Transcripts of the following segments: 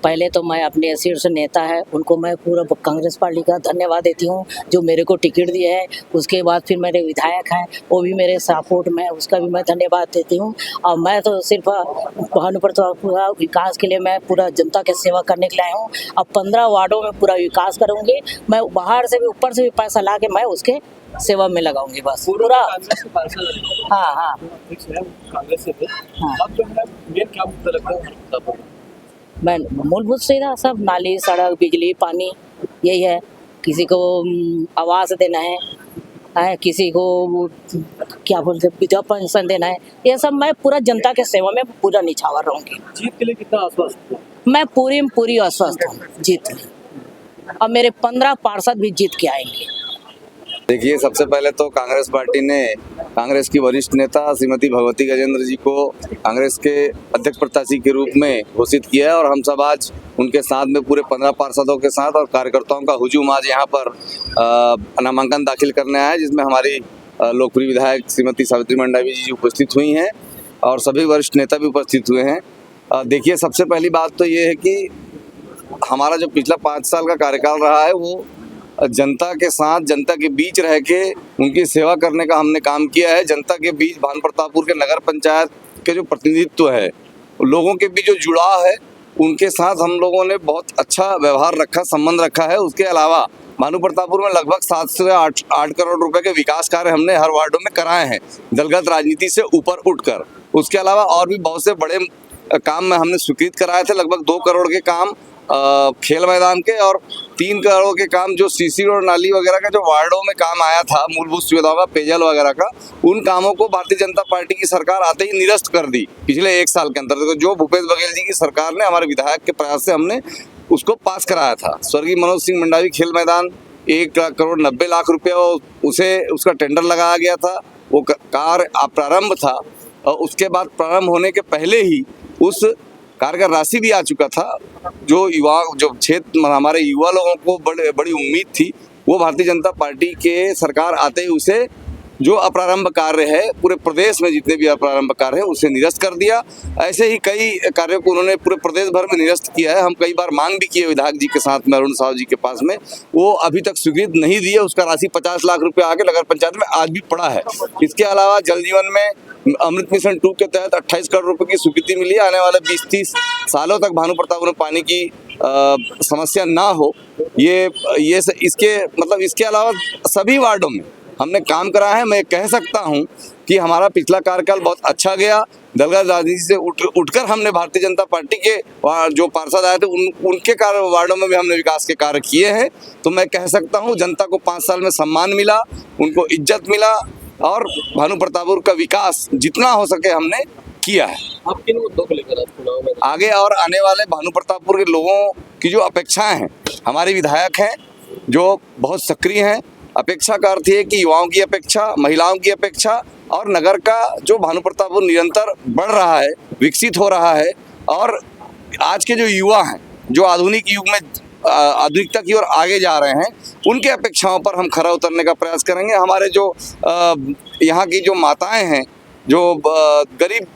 पहले तो मैं अपने शीर्ष नेता है उनको मैं पूरा कांग्रेस पार्टी का धन्यवाद देती हूँ जो मेरे को टिकट दिया है। उसके बाद फिर मेरे विधायक हैं वो भी मेरे सपोर्ट में, उसका भी मैं धन्यवाद देती हूँ। और मैं तो सिर्फ पूरा विकास के लिए मैं पूरा जनता की सेवा करने के लिए आया हूँ। अब 15 वार्डों में पूरा विकास करूँगी। मैं बाहर से भी ऊपर से भी पैसा ला के मैं उसके सेवा में लगाऊंगी बस पूरा। हाँ हाँ कांग्रेस से थे। हाँ। अब जो है मेन क्या मुद्दा लगता है आपको? मैं मूलभूत सुविधा सब नाली सड़क बिजली पानी यही है। किसी को आवास देना है किसी को क्या बोलते विधवा पेंशन देना है। ये सब मैं पूरा जनता के सेवा में पूरा निछावर रहूंगी। जीत के लिए कितना आश्वस्त है? मैं पूरी आश्वस्त हूँ जीत लिए। और मेरे 15 पार्षद भी जीत के आएंगे। देखिए, सबसे पहले तो कांग्रेस पार्टी ने कांग्रेस की वरिष्ठ नेता श्रीमती भगवती गजेंद्र जी को कांग्रेस के अध्यक्ष प्रत्याशी के रूप में घोषित किया है और हम सब आज उनके साथ में पूरे 15 पार्षदों के साथ और कार्यकर्ताओं का हुजूम आज यहाँ पर नामांकन दाखिल करने आया है, जिसमें हमारी लोकप्रिय विधायक श्रीमती सावित्री मंडावी जी उपस्थित हुई हैं और सभी वरिष्ठ नेता भी उपस्थित हुए हैं। देखिए, सबसे पहली बात तो ये है कि हमारा जो पिछला 5 साल का कार्यकाल रहा है वो जनता के साथ जनता के बीच रह के उनकी सेवा करने का हमने काम किया है। जनता के बीच भानु प्रतापपुर के नगर पंचायत के जो प्रतिनिधित्व है, लोगों के बीच जो जुड़ाव है, उनके साथ हम लोगों ने बहुत अच्छा व्यवहार रखा, संबंध रखा है। उसके अलावा भानु प्रतापपुर में लगभग 7 से 8 करोड़ रुपए के विकास कार्य हमने हर वार्डों में कराए हैं, दलगत राजनीति से ऊपर उठकर। उसके अलावा और भी बहुत से बड़े काम में हमने स्वीकृत कराए थे। लगभग 2 करोड़ के काम खेल मैदान के और 3 करोड़ के काम जो सीसी और नाली वगैरह का जो वार्डों में काम आया था, मूलभूत सुविधाओं का, पेयजल वगैरह का, उन कामों को भारतीय जनता पार्टी की सरकार आते ही निरस्त कर दी पिछले 1 साल के अंदर। जो भूपेश बघेल जी की सरकार ने हमारे विधायक के प्रयास से हमने उसको पास कराया था। स्वर्गीय मनोज सिंह मंडावी खेल मैदान 1 करोड़ 90 लाख रुपया उसका टेंडर लगाया गया था, वो कार्य प्रारंभ था और उसके बाद प्रारंभ होने के पहले ही उस कार्य का राशि भी आ चुका था। जो क्षेत्र हमारे युवा लोगों को बड़ी उम्मीद थी, वो भारतीय जनता पार्टी के सरकार आते ही उसे जो अप्रारंभ कार्य है पूरे प्रदेश में जितने भी अप्रारंभ कार्य है उसे निरस्त कर दिया। ऐसे ही कई कार्यों को उन्होंने पूरे प्रदेश भर में निरस्त किया है। हम कई बार मांग भी किए विधायक जी के साथ में, अरुण साहु जी के पास में, वो अभी तक स्वीकृत नहीं दिए। उसका राशि 50 लाख रुपए आके नगर पंचायत में आज भी पड़ा है। इसके अलावा जल जीवन में अमृत मिशन 2 के तहत 28 करोड़ रुपए की स्वीकृति मिली है। आने वाले 20-30 सालों तक भानु प्रतापपुर में पानी की समस्या ना हो, इसके अलावा सभी वार्डों में हमने काम करा है। मैं कह सकता हूं कि हमारा पिछला कार्यकाल बहुत अच्छा गया। दलगत राजनीति से उठकर हमने भारतीय जनता पार्टी के जो पार्षद आए थे उनके वार्डों में भी हमने विकास के कार्य किए हैं। तो मैं कह सकता हूं जनता को 5 साल में सम्मान मिला, उनको इज्जत मिला और भानु प्रतापपुर का विकास जितना हो सके हमने किया है। आप किन मुद्दों को लेकर चुनाव में आगे और आने वाले भानु प्रतापपुर के लोगों की जो अपेक्षाएं हैं, हमारे विधायक हैं जो बहुत सक्रिय हैं। अपेक्षा का अर्थ है कि युवाओं की अपेक्षा, महिलाओं की अपेक्षा और नगर का जो भानु प्रतापपुर निरंतर बढ़ रहा है, विकसित हो रहा है और आज के जो युवा हैं जो आधुनिक युग में आधुनिकता की ओर आगे जा रहे हैं, उनके अपेक्षाओं पर हम खरा उतरने का प्रयास करेंगे। हमारे जो यहाँ की जो माताएं हैं जो गरीब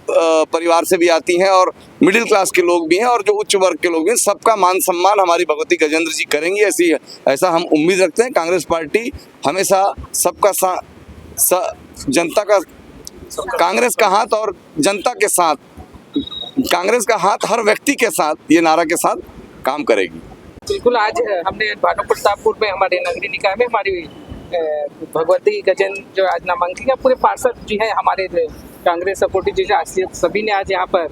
परिवार से भी आती हैं और मिडिल क्लास के लोग भी हैं और जो उच्च वर्ग के लोग भी हैं, सबका मान सम्मान हमारी भगवती गजेंद्र जी करेंगी। ऐसा हम उम्मीद रखते हैं। कांग्रेस पार्टी हमेशा सबका जनता का, कांग्रेस का हाथ और जनता के साथ, कांग्रेस का हाथ हर व्यक्ति के साथ, ये नारा के साथ काम करेगी। बिल्कुल, आज हमने भानु प्रतापपुर में हमारे नगरीय निकाय में हमारी भगवती गजेंद्र जो आज नामांकित है, पूरे पार्षद जी है हमारे कांग्रेस सपोर्टिव जी सभी ने आज यहाँ पर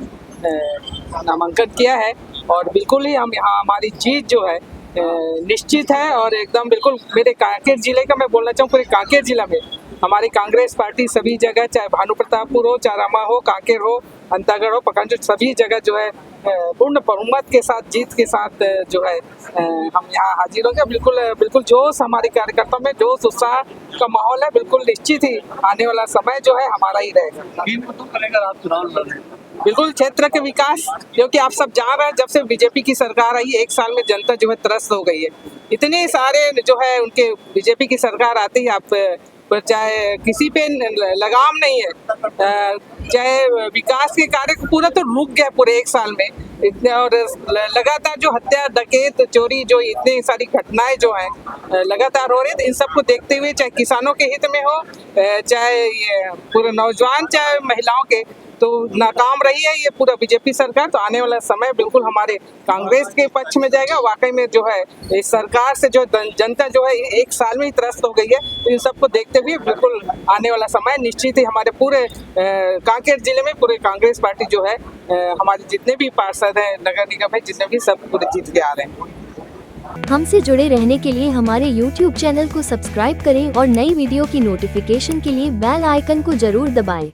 नामांकन किया है और बिल्कुल ही हम यहाँ हमारी जीत जो है निश्चित है और एकदम बिल्कुल मेरे कांकेर जिले का मैं बोलना चाहूँ, पूरे कांकेर जिला में हमारी कांग्रेस पार्टी सभी जगह, चाहे भानु प्रतापपुर हो, चारामा हो, कांकेर हो, अंतागढ़ हो, पकांजूर, सभी जगह जो है पूर्ण बहुमत के साथ, जीत के साथ जो है हम यहाँ हाजिर होंगे। बिल्कुल जोश हमारे कार्यकर्ताओं में, जोश उत्साह का माहौल है। बिल्कुल निश्चित ही आने वाला समय जो है हमारा ही रहेगा। आप चुनाव लड़ रहे हैं, बिल्कुल क्षेत्र के विकास, क्योंकि आप सब जान रहे हैं जब से बीजेपी की सरकार आई 1 साल में जनता जो है त्रस्त हो गई है। इतने सारे जो है उनके बीजेपी की सरकार आते ही आप चाहे किसी पे लगाम नहीं है। चाहे विकास के कार्य को पूरा तो रुक गया पूरे एक साल में इतने, और लगातार जो हत्या, डकैत, चोरी, जो इतनी सारी घटनाएं जो हैं लगातार हो रही है, इन सबको देखते हुए चाहे किसानों के हित में हो, चाहे ये पूरे नौजवान, चाहे महिलाओं के, तो नाकाम रही है ये पूरा बीजेपी सरकार। तो आने वाला समय बिल्कुल हमारे कांग्रेस के पक्ष में जाएगा। वाकई में जो है इस सरकार से जो जनता जो है एक साल में ही त्रस्त हो गई है, तो इन सबको देखते हुए बिल्कुल आने वाला समय निश्चित ही हमारे पूरे कांकेर जिले में पूरे कांग्रेस पार्टी जो है, हमारे जितने भी पार्षद हैं, नगर निगम है, जितने भी, सब पूरे जीत के आ रहे हैं। हमसे जुड़े रहने के लिए हमारे YouTube चैनल को सब्सक्राइब करें और नई वीडियो की नोटिफिकेशन के लिए बेल आइकन को जरूर दबाएं।